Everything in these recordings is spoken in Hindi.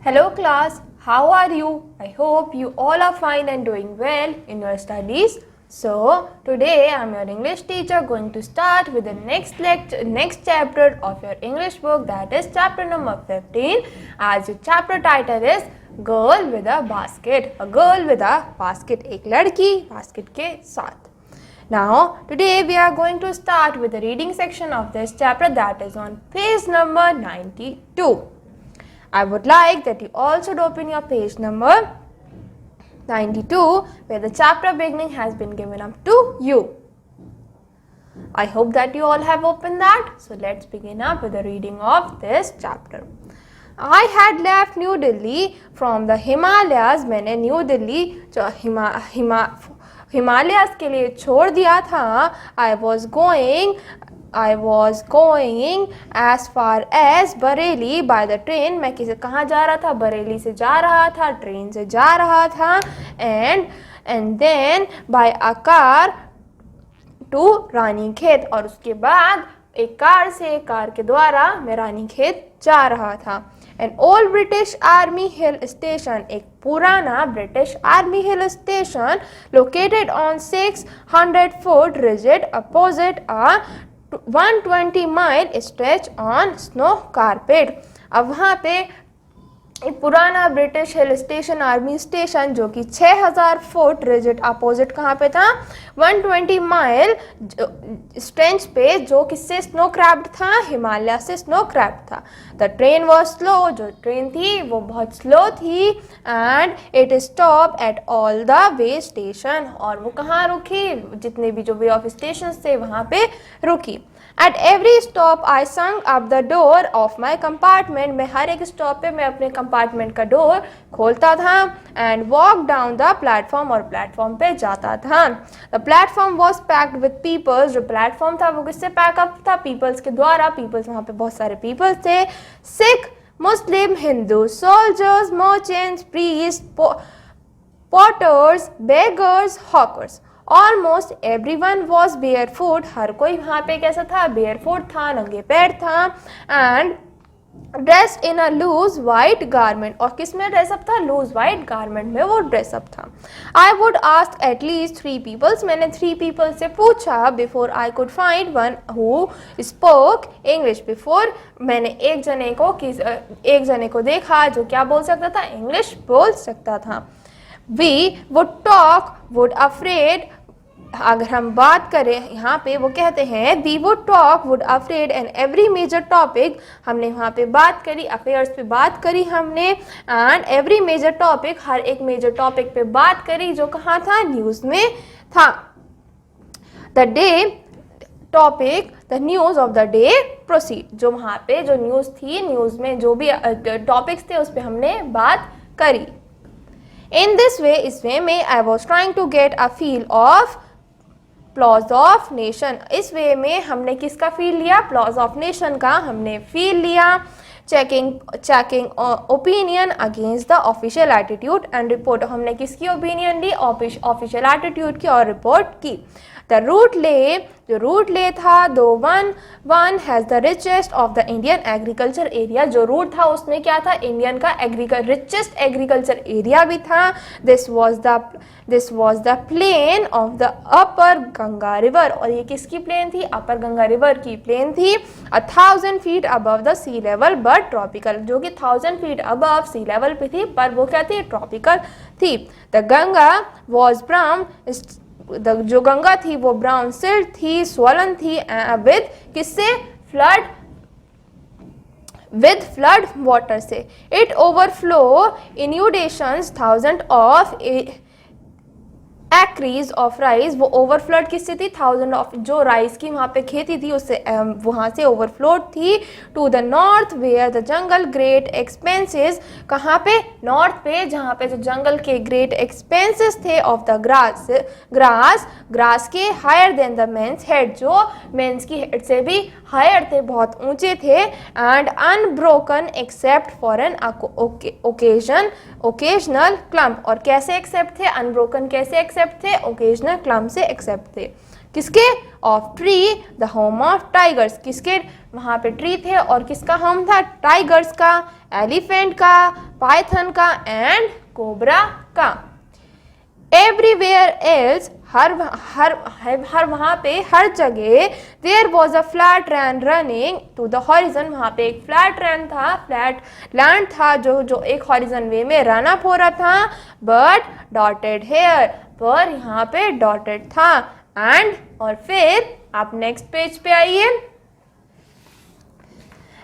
Hello class, how are you? I hope you all are fine and doing well in your studies. So today I am your English teacher going to start with the next chapter of your English book, that is chapter number 15. As your chapter title is Girl with a Basket. A girl with a basket, एक लड़की basket के साथ. Now today we are going to start with the reading section of this chapter, that is on page number 92. I would like that you all should open your page number 92 where the chapter beginning has been given up to you. I hope that you all have opened that. So let's begin up with the reading of this chapter. I had left New Delhi from the Himalayas. मैंने न्यू दिल्ली जो हिमालयास के लिए छोड़ दिया था. I was going as far as Bareilly by the train. मैं कहाँ जा रहा था? बरेली से जा रहा था, ट्रेन से जा रहा था. And then by a car to Ranikhet. और उसके बाद एक कार के द्वारा मैं रानीखेत जा रहा था. An old British Army Hill Station, एक पुराना British Army Hill Station located on 600-foot ridge opposite a 120-mile stretch on snow carpet. अब वहाँ पे एक पुराना British hill station, army station, जो कि 6000 फुट रिजिड अपोजिट कहाँ पे था? 120 माइल स्ट्रेच पे, जो किससे स्नो क्रैप्ड था? हिमालय से स्नो क्रैप्ड था. The train was slow. जो ट्रेन थी वो बहुत स्लो थी. And it stop at all the way station. और वो कहाँ रुकी? जितने भी जो वे ऑफ स्टेशन थे वहाँ पे रुकी. At every stop I sung up the door of my compartment. मैं हर एक स्टॉप पे मैं अपने कंपार्टमेंट का डोर खोलता था. And walked down the platform, और प्लेटफॉर्म पे जाता था. The platform was packed with people. जो प्लेटफॉर्म था वो किससे पैकअप था? पीपल्स के द्वारा. पीपल्स, वहाँ पे बहुत सारे पीपल्स थे. Sikh, Muslim, Hindu, soldiers, merchants, priest, potters, beggars, hawkers. Almost everyone was barefoot. हर कोई वहाँ पे कैसा था? barefoot था, नंगे पैर था. And dressed in a loose white garment. और किस में ड्रेसअप था? loose white garment में वो ड्रेसअप था. I would ask at least 3 people. मैंने 3 people से पूछा before I could find one who spoke English. before मैंने एक जने को देखा जो क्या बोल सकता था? इंग्लिश बोल सकता था. We would talk, would afraid. अगर हम बात करें यहाँ पे वो कहते हैं we would talk, would afraid and every major topic. हमने वहाँ पे बात करी, affairs पे बात करी हमने. and every major topic, हर एक major topic पे बात करी जो कहाँ था? न्यूज़ में था. the day topic, the news of the day proceed. जो वहाँ पे जो न्यूज़ थी, न्यूज़ में जो भी टॉपिक्स थे उस पे हमने बात करी. In this way, इस वे में I was trying to get a feel of Applause of Nation. इस वे में हमने किसका फील लिया? Applause of Nation का हमने फील लिया. Checking opinion against the official attitude and report. हमने किसकी ओपिनियन ली? ऑफिशियल एटीट्यूड की और रिपोर्ट की. The route lay, जो रूट ले था, though one has the richest of the Indian agriculture area. जो रूट था उसमें क्या था? इंडियन का richest agriculture area भी था. This was the plain of the upper Ganga river. और ये किसकी प्लेन थी? अपर गंगा रिवर की प्लेन थी. 1000 feet above the sea level but tropical. जो कि 1000 feet above sea level पे थी, पर वो क्या थी? ट्रॉपिकल थी. The Ganga was brown. जो गंगा थी वो ब्राउन सिल्ट थी, स्वलन थी. विद किससे? with flood water से. It overflow inundations thousands of acres of rice. वो ओवरफ्लड किससे थी? 1000 ऑफ जो राइस की वहाँ पे खेती थी उससे वहाँ से ओवरफ्लोड थी. To the north where the jungle great expanses. कहाँ पे? नॉर्थ पे, जहाँ पे जो जंगल के ग्रेट एक्सपेंसेस थे ऑफ द ग्रास के higher than the men's head. जो मेंस की हेड से भी हायर थे, बहुत ऊंचे थे. And unbroken except for an occasional clump. और कैसे एक्सेप्ट थे? अनब्रोकन कैसे एक्सेप्ट थे? ओकेजनल क्लम्प से एक्सेप्ट थे. किसके? Of tree the home of tigers. किसके वहाँ पे ट्री थे और किसका होम था? टाइगर्स का, एलिफेंट का, पाइथन का एंड कोबरा का। एवरीवेयर एल्स हर वहाँ पे, हर जगह, there was a flat land running to the horizon, वहाँ पे एक फ्लैट लैंड था, फ्लैट लैंड था जो एक हॉरिजन वे में रन अप हो रहा था, बट डॉटेड हेयर, पर यहाँ पे डॉटेड था। एंड और फिर आप नेक्स्ट पेज पे आइए।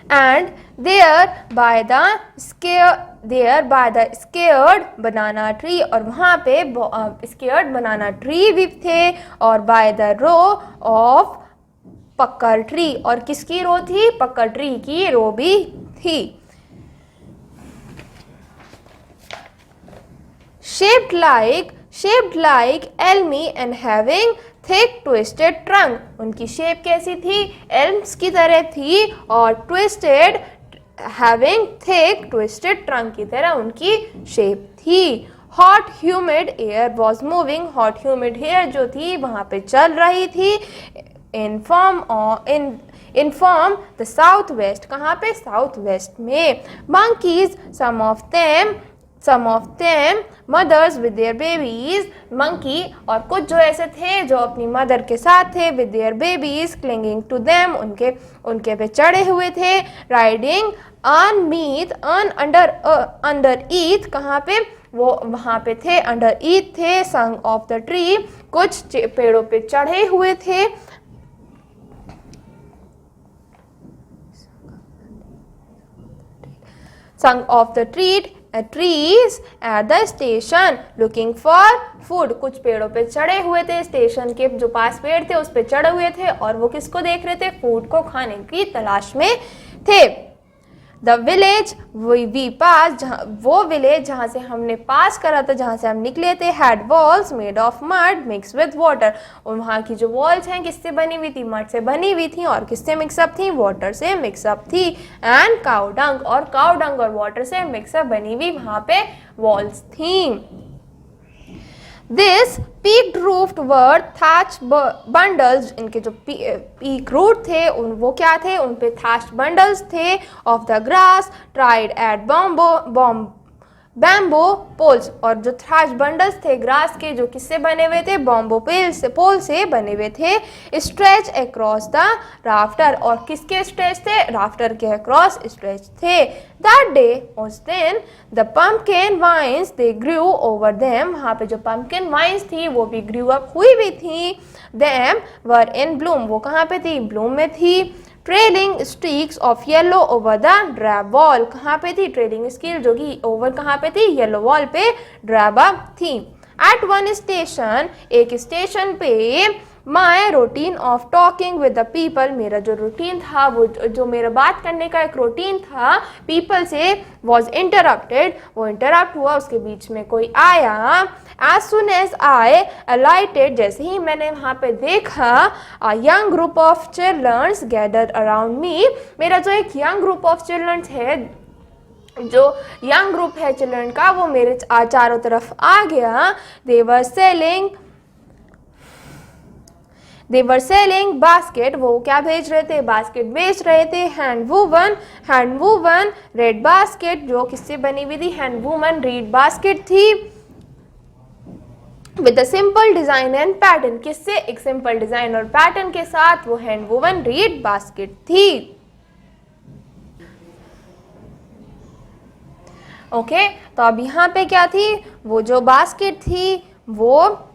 And there by the scared banana tree, और वहाँ पे scared banana tree भी थे, और by the row of pakkar tree, और किसकी रो थी? पक्कर ट्री की रो भी थी। shaped like elmy and having thick twisted trunk, उनकी शेप कैसी थी? एल्म्स की तरह थी, और twisted having thick twisted trunk की तरह उनकी शेप थी। hot humid air was moving, hot humid air जो थी वहाँ पे चल रही थी। in form the southwest, कहाँ पे? साउथ वेस्ट में। monkeys some of them mothers with their babies, monkey और कुछ जो ऐसे थे जो अपनी मदर के साथ थे, with their babies clinging to them, उनके पे चढ़े हुए थे। riding underneath, कहाँ पे? वो वहाँ पे थे, underneath थे। sung of the tree, कुछ पेड़ों पे चढ़े हुए थे। sung of the trees at the station looking for food, कुछ पेड़ों पे चढ़े हुए थे, स्टेशन के जो पास पेड़ थे उस पे चढ़े हुए थे, और वो किसको देख रहे थे? फूड को खाने की तलाश में थे। The village we passed, वो विलेज जहाँ से हमने पास करा था, जहाँ से हम निकले थे, had walls made of mud mixed with water, और वहाँ की जो वॉल्स हैं किससे बनी हुई थी? मड से बनी हुई थी, और किससे मिक्सअप थी? वाटर से मिक्सअप थी। एंड काउ डंग, और काउ डंग और वाटर से मिक्सअप बनी हुई वहाँ पे वॉल्स थी। This peaked roofed were thatched bundles, इनके जो peak roof थे वो क्या थे? उन पे thatched bundles थे of the grass tried at bamboo poles, और जो thatched bundles थे ग्रास के जो किससे बने हुए थे? bamboo पोल से बने हुए थे। stretch across the rafter, और किसके stretch थे? राफ्टर के across stretch थे। That day, उस दिन, the pumpkin vines they grew over them, वहाँ पे जो pumpkin vines थी वो भी grew up हुई भी थी। Them were in bloom, वो कहाँ पे थी? bloom में थी। Trailing streaks of yellow over the drab wall, कहाँ पे थी? trailing streak जो कि over कहाँ पे थी? yellow wall पे drab थी। At one station, एक स्टेशन पे, My routine of talking with the people, मेरा जो रूटीन था, वो जो मेरा बात करने का एक रूटीन था people से, was interrupted, वो interrupt हुआ, उसके बीच में कोई आया। As soon as I alighted, जैसे ही मैंने वहाँ पे देखा, a young group of children gathered around me, मेरा जो एक young group of children है, जो यंग ग्रुप है चिल्ड्रन का, वो मेरे चारों तरफ आ गया। They were selling basket, वो क्या भेज रहे थे? बास्केट बेच रहे थे। हैंड वूवन रेड बास्केट, जो किससे बनी हुई थी? हैंड वूमन रेड बास्केट थी। With a simple design and pattern, किससे? एक सिंपल डिजाइन और पैटर्न के साथ वो हैंड वूवन रेड बास्केट थी। ओके, तो अब यहाँ पे क्या थी? वो जो बास्केट थी वो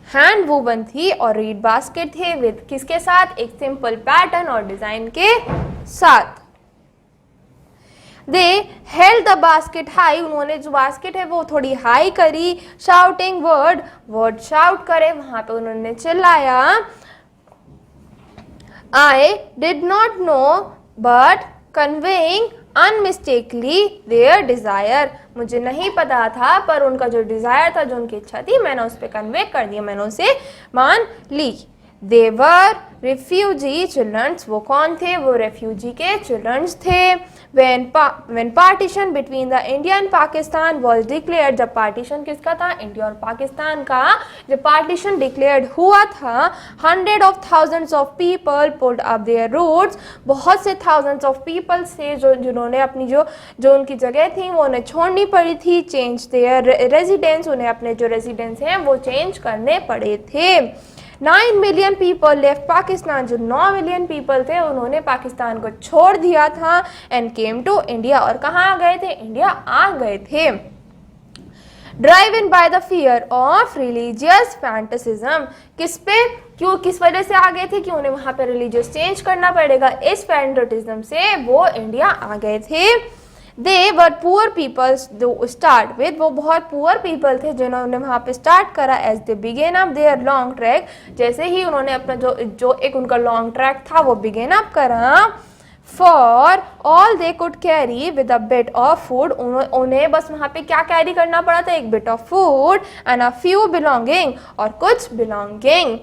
हैंड वूवन थी, और रीड बास्केट थे विद किसके साथ? एक सिंपल पैटर्न और डिजाइन के साथ। दे हेल्ड द बास्केट हाई, उन्होंने जो बास्केट है वो थोड़ी हाई करी। शाउटिंग वर्ड शाउट करे, वहां पे उन्होंने चिल्लाया। I did not know but conveying unmistakably their desire, मुझे नहीं पता था पर उनका जो डिजायर था, जो उनकी इच्छा थी, मैंने उस पर कन्वे कर दिया, मैंने उसे मान ली। दे वर refugee children, वो कौन थे? वो refugee के children थे. When partition between the India and Pakistan was declared, जब partition किसका था? इंडिया और पाकिस्तान का. जब partition declared हुआ था, hundred of thousands of people pulled up their roots, बहुत से thousands of people से जिन्होंने अपनी जो उनकी जगह थी वो उन्हें छोड़नी पड़ी थी. change their residence, उन्हें अपने जो residence हैं वो change करने पड़े थे. 9 million people left Pakistan, जो 9 million people थे उन्होंने पाकिस्तान को छोड़ दिया था and came to India, और कहाँ आ गए थे? इंडिया आ गए थे. Driven by the fear of religious fanaticism, किस वजह से आ गए थे? कि उन्हें वहाँ पे रिलीजियस चेंज करना पड़ेगा. इस फैंटेटिज्म से वो इंडिया आ गए थे. They were poor people to start with, वो बहुत poor people थे जिन्होंने वहाँ पे start करा. As they began up their long trek, जैसे ही उन्होंने अपना जो एक उनका long trek था वो begin up करा. For all they could carry with a bit of food, उन्हें बस वहाँ पे क्या कैरी करना पड़ा था? एक bit of food and a few belonging, और कुछ belonging.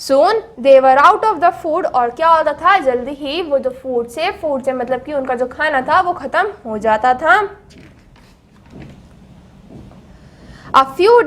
Soon they were out of the food, और क्या होता था? जल्दी ही वो जो फूड से मतलब कि उनका जो खाना था वो खत्म हो जाता था. A few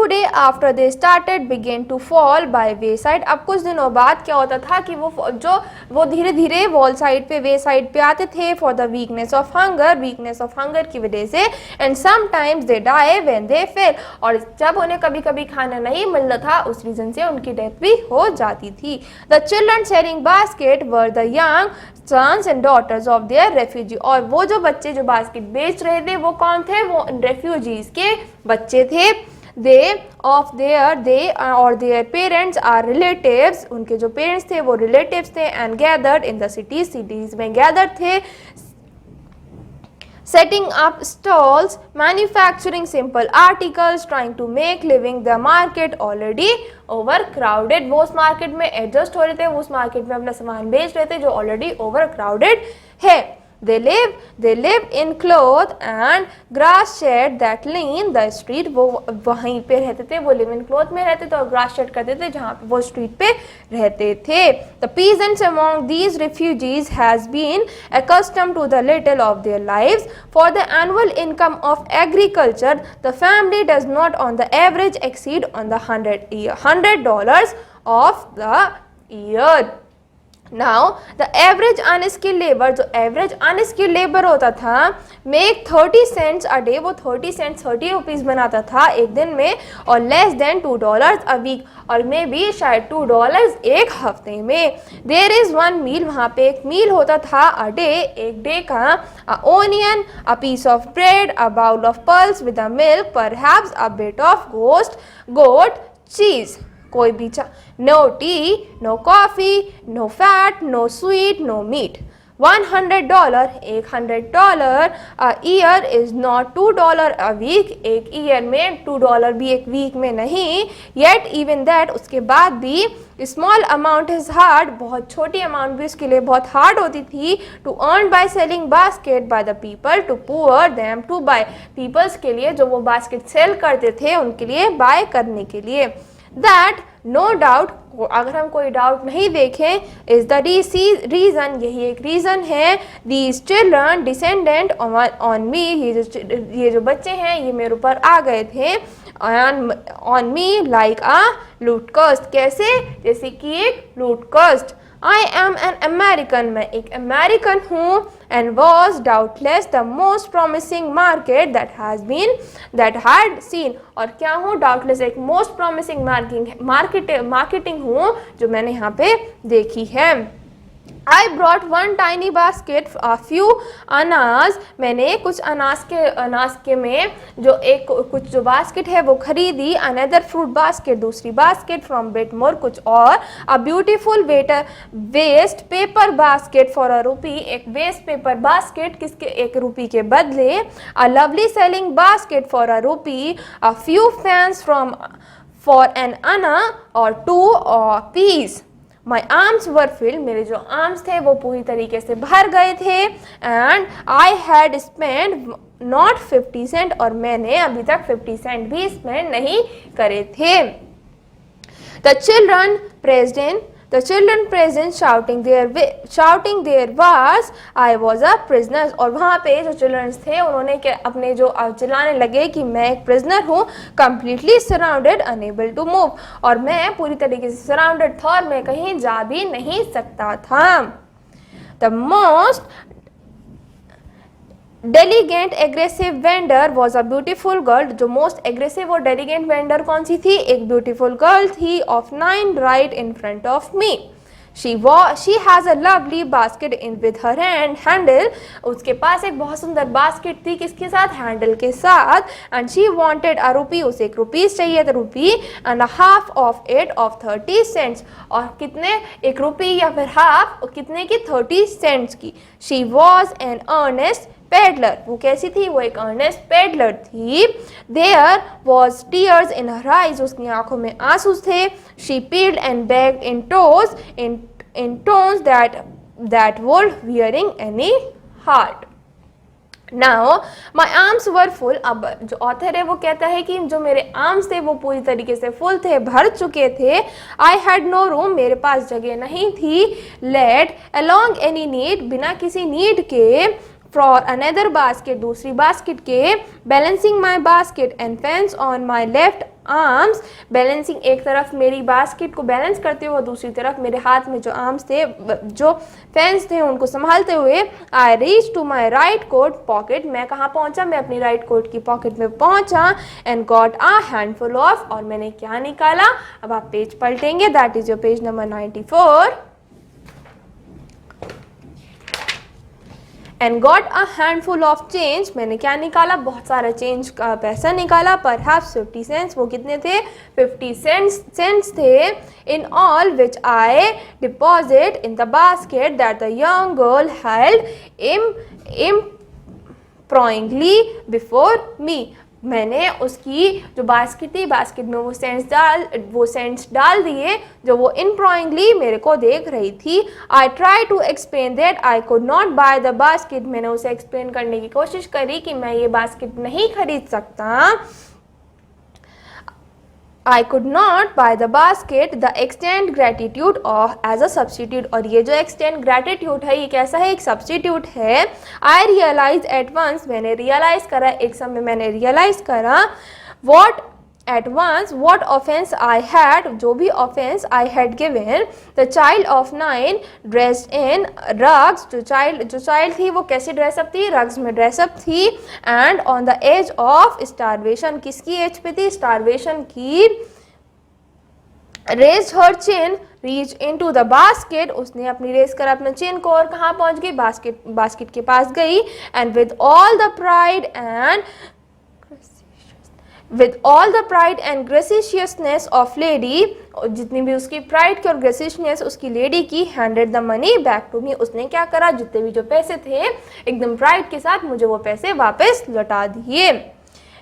day after they started began to fall by wayside. अब कुछ दिनों बाद क्या होता था कि वो धीरे धीरे वॉल साइड पे वे साइड पे आते थे. for the weakness of hunger की वजह से. and sometimes they die when they fell, और जब उन्हें कभी कभी खाना नहीं मिलता था उस रीजन से उनकी डेथ भी हो जाती थी. the children selling basket were the young sons and daughters of their refugee, और वो जो बच्चे जो बास्केट बेच रहे थे वो कौन थे? वो रेफ्यूजीज के बच्चे थे. they or their parents are relatives, उनके जो पेरेंट्स थे वो रिलेटिव्स थे. and gathered in the cities में गैदर थे. setting up stalls, manufacturing simple articles, trying to make living. The market already overcrowded, वो उस मार्केट में एडजस्ट हो रहे थे, वो उस मार्केट में अपना सामान बेच रहे थे जो ऑलरेडी ओवरक्राउडेड है. They live in cloth and grass shed that line the street, वो वहीं पे रहते थे. वो live in cloth में रहते थे और grass shed करते थे जहाँ पे वो street पे रहते थे. The peasants among these refugees has been accustomed to the little of their lives. For the annual income of agriculture, the family does not on the average exceed on the $100 of the year. Now the average unskilled labor, जो average unskilled labor होता था, make 30 cents a day, वो 30 रुपीज़ बनाता था एक दिन में, और less than $2 a week, और मे भी शायद $2 एक हफ्ते में. There is one meal, वहाँ पे एक मील होता था a day, एक डे का. a onion, a piece of bread, a bowl of pulse with a milk, perhaps a bit of goat cheese. कोई भी no tea, no coffee, no fat, no sweet, no meat. $100, $100 a year is not $2 a week. एक ईयर में $2 भी एक वीक में नहीं. Yet even that, उसके बाद भी small amount is hard, बहुत छोटी अमाउंट भी उसके लिए बहुत हार्ड होती थी. to earn by selling basket by the people to poor them to buy, peoples के लिए जो वो बास्केट सेल करते थे उनके लिए बाय करने के लिए. that no doubt, अगर हम कोई डाउट नहीं देखें, is the reason, यही एक रीज़न है. these children descendant on me, ये जो बच्चे हैं ये मेरे ऊपर आ गए थे. on me like a loot-cursed, कैसे? जैसे कि एक loot-cursed. I am an American, मैं एक अमेरिकन हूँ. and was doubtless the most promising market that had seen, और क्या हूँ? doubtless एक most promising marketing हूँ जो मैंने यहाँ पे देखी है. I brought one tiny basket, a few अनाज, मैंने कुछ अनाज के में कुछ जो बास्केट है वो खरीदी. another fruit basket, दूसरी बास्केट. from bit more, कुछ और. a beautiful waste paper basket for a rupee, एक waste paper basket किसके? 1 रुपये के बदले. a lovely selling basket for a rupee. a few fans for an anna or 2 piece. My arms were filled, मेरे जो आर्म्स थे वो पूरी तरीके से भर गए थे. and I had spent not 50 cent, और मैंने अभी तक 50 cent भी स्पेंड नहीं करे थे. The children The children present shouting their was I was a prisoner. और वहाँ पे जो चिल्ड्रंस थे उन्होंने अपने जो चिल्लाने लगे कि मैं एक prisoner हूँ, completely surrounded, unable to move. और मैं पूरी तरीके से surrounded था और मैं कहीं जा भी नहीं सकता था. The most diligent aggressive vendor was a beautiful girl. जो मोस्ट एग्रेसिव और डेलीगेंट वेंडर कौन सी थी? एक ब्यूटीफुल गर्ल थी of 9 right in front of me. She has a lovely basket in with her handle. उसके पास एक बहुत सुंदर बास्केट थी, किसके साथ? हैंडल के साथ. And she wanted a rupee. उसे 1 रुपीज़ चाहिए था, rupee and a half of it of 30 cents. और कितने? 1 रुपी या फिर हाफ कितने की? 30 सेंट्स की. She was an earnest pedlar. वो कैसी थी? वो एक अर्नेस्ट पेडलर थी. There was tears in her eyes. उसकी आंखों में आंसू थे. She pleaded and begged in tones that would wearing any heart. Now my arms were full. अब जो ऑथर है वो कहता है कि जो मेरे आर्म्स थे वो पूरी तरीके से फुल थे, भर चुके थे. I had no room. मेरे पास जगह नहीं थी. Let along any need. बिना किसी नीड के. For another basket. दूसरी बास्केट के. Balancing my basket and fence on my left arms. Balancing एक तरफ मेरी बास्केट को बैलेंस करते हुए, दूसरी तरफ मेरे हाथ में जो आर्म्स थे, जो फेंस थे, उनको संभालते हुए. I reach to my right coat pocket. मैं कहाँ पहुँचा? मैं अपनी राइट कोट की पॉकेट में पहुँचा. And got a handful of. और मैंने क्या निकाला? अब आप पेज पलटेंगे. That is your page number 94. And got a handful of change. मैंने क्या निकाला? बहुत सारा चेंज का पैसा निकाला. Perhaps 50 cents. वो कितने थे? 50 सेंट्स थे. In all which I deposit in the basket that the young girl held imploringly before me. मैंने उसकी जो बास्केट थी, बास्केट में वो सेंट्स डाल दिए जो वो इम्प्लॉइंगली मेरे को देख रही थी. I try to explain that I could not buy the basket. मैंने उसे एक्सप्लेन करने की कोशिश करी कि मैं ये बास्केट नहीं खरीद सकता. I could not buy the basket. The extend gratitude or as a substitute. और ये जो extend gratitude है ये कैसा है? एक substitute है. I realized at once. मैंने realize करा, एक समय मैंने realize करा. What offense I had. जो भी offense I had given. The child of 9 dressed in rugs. जो child थी वो कैसी ड्रेसअप थी? rugs में ड्रेसअप थी. And on the edge of starvation. किसकी एज पे थी? starvation की. Raised her chin, reached into the basket. उसने अपनी रेस कर अपना चिन को और कहाँ पहुँच गई? बास्केट के पास गई. And with all the pride and graciousness of lady. जितनी भी उसकी प्राइड की और ग्रेसियसनेस उसकी लेडी की. Handed the money back to me. उसने क्या करा? जितने भी जो पैसे थे एकदम प्राइड के साथ मुझे वो पैसे वापस लौटा दिए.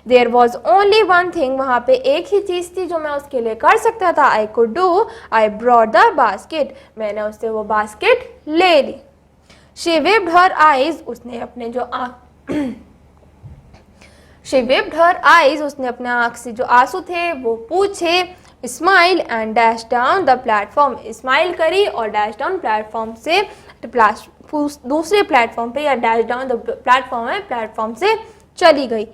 There was only one thing. वहाँ पे एक ही चीज़ थी जो मैं उसके लिए कर सकता था. I could do. I brought the basket. मैंने उससे वो बास्केट ले ली. She wiped her eyes. उसने अपने जो शी विप्ड हर आइज. उसने अपने आँख से जो आंसू थे वो पूछे. Smile and dash down the platform. Smile करी और डैश डाउन प्लेटफॉर्म से दूसरे प्लेटफॉर्म पे, या डैश डाउन द प्लेटफॉर्म है, प्लेटफॉर्म से चली गई.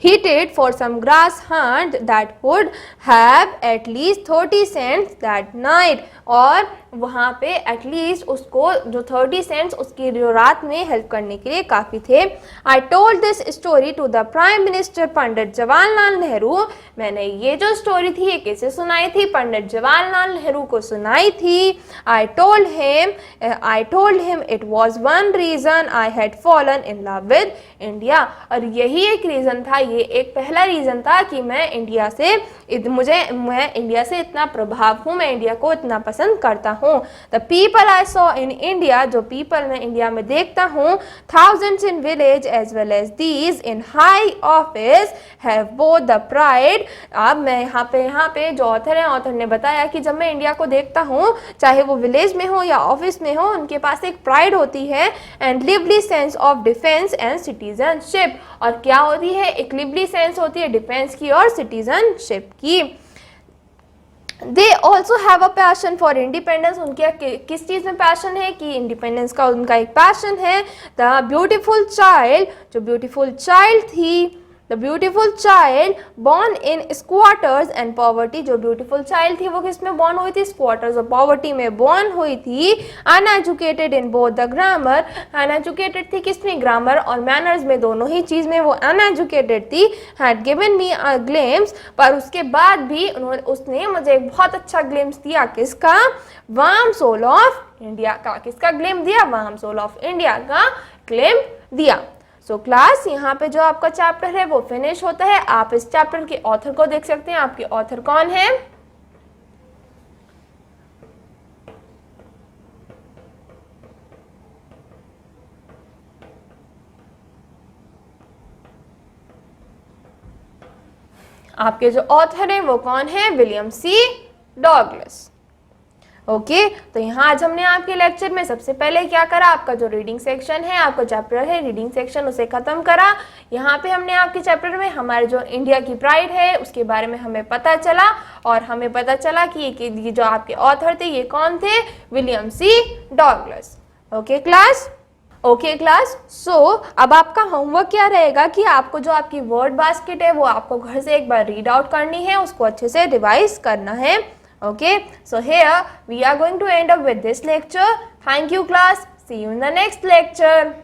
Heated for some grass hunt that would have at least 30 cents that night. और वहाँ पे एटलीस्ट उसको जो 30 सेंट्स उसकी जो रात में हेल्प करने के लिए काफ़ी थे. I told this story to the prime minister Pandit Jawaharlal Nehru. मैंने ये जो स्टोरी थी ये किसे सुनाई थी? पंडित जवाहरलाल नेहरू को सुनाई थी. I told him it was one reason I had fallen in love with India. और यही एक रीज़न था, ये एक पहला रीज़न था कि मैं इंडिया से इतना प्रभाव हूँ, मैं इंडिया को इतना पसंद करता हूँ. हूँ। The people I saw in India, जो पीपल मैं इंडिया में देखता हूँ, thousands in village as well as these in high office have both the pride. अब मैं यहाँ पे जो ऑथर है, ऑथर ने बताया कि जब मैं इंडिया को देखता हूँ, चाहे वो विलेज में हो या ऑफिस में हो, उनके पास एक प्राइड होती है and lively sense of defence and citizenship. और क्या होती है? एक लिवली सेंस होती है डिफेंस की और सिटीजनशिप की। They also have a passion for independence. उनके किस चीज़ में पैशन है? कि इंडिपेंडेंस का उनका एक पैशन है। द ब्यूटिफुल चाइल्ड, जो ब्यूटिफुल चाइल्ड थी, the beautiful child born in squatters and poverty, जो ब्यूटिफुल चाइल्ड थी वो किस में बॉर्न हुई थी? स्क्वाटर्स और पॉवर्टी में बॉर्न हुई थी। Uneducated in both the grammar, uneducated थी किसमें? ग्रामर और मैनर्स में, दोनों ही चीज़ में वो अनएजुकेटेड थी। Had given me a glimpse, पर उसके बाद भी उसने मुझे एक बहुत अच्छा ग्लिम्स दिया। किसका? वार्म सोल ऑफ इंडिया का। किसका ग्लिम दिया? वार्म सोल ऑफ इंडिया का ग्लिम दिया। सो क्लास, यहाँ पे जो आपका चैप्टर है वो फिनिश होता है। आप इस चैप्टर के ऑथर को देख सकते हैं। आपके ऑथर कौन है? आपके जो ऑथर है वो कौन है? William C Douglas. ओके, तो यहाँ आज हमने आपके लेक्चर में सबसे पहले क्या करा? आपका जो रीडिंग सेक्शन है, आपका चैप्टर है रीडिंग सेक्शन, उसे खत्म करा। यहाँ पे हमने आपके चैप्टर में हमारे जो इंडिया की प्राइड है उसके बारे में हमें पता चला, और हमें पता चला कि ये जो आपके ऑथर थे ये कौन थे? William C Douglas. Okay class, okay class. So अब आपका होमवर्क क्या रहेगा कि आपको जो आपकी वर्ड बास्केट है वो आपको घर से एक बार रीड आउट करनी है, उसको अच्छे से रिवाइज करना है। Okay, so here we are going to end up with this lecture. Thank you class. See you in the next lecture.